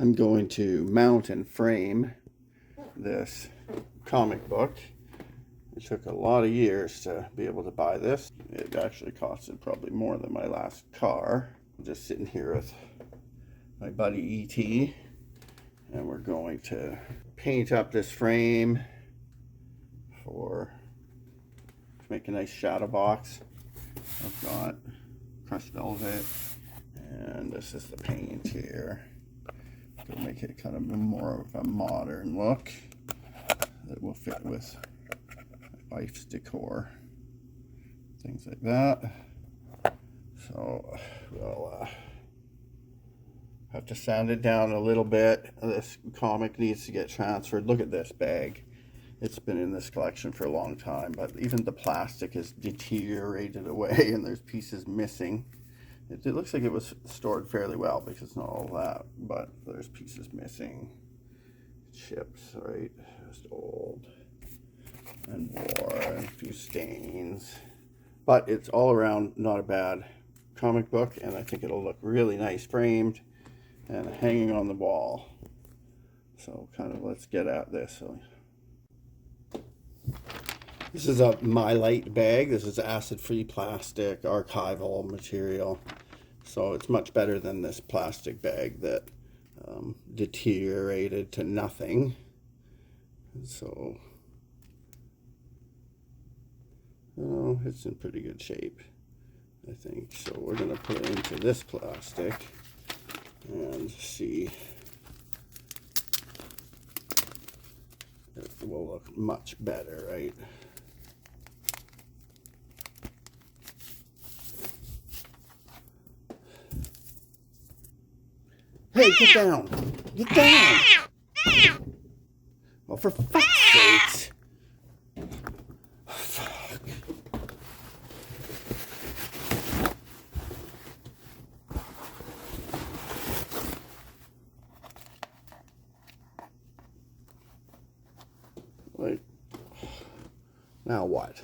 I'm going to mount and frame this comic book. It took a lot of years to be able to buy this. It actually costed probably more than my last car. I'm just sitting here with my buddy E.T. and we're going to paint up this frame to make a nice shadow box. I've got crushed velvet, and this is the paint here to make it kind of more of a modern look that will fit with my wife's decor, things like that. So we'll have to sand it down a little bit. This comic needs to get transferred. Look at this bag. It's been in this collection for a long time, but even the plastic is deteriorated away and there's pieces missing. It looks like it was stored fairly well because it's not all that, but there's pieces missing. Chips, right? Just old and worn, and a few stains. But it's all around not a bad comic book, and I think it'll look really nice framed and hanging on the wall. So kind of let's get at this. So this is a My Light bag. This is acid-free plastic, archival material. So it's much better than this plastic bag that deteriorated to nothing. So it's in pretty good shape, I think. So we're going to put it into this plastic and see. It will look much better, right? Hey, get down! Get down! Well, for fuck's sakes! Fuck. Like, now what?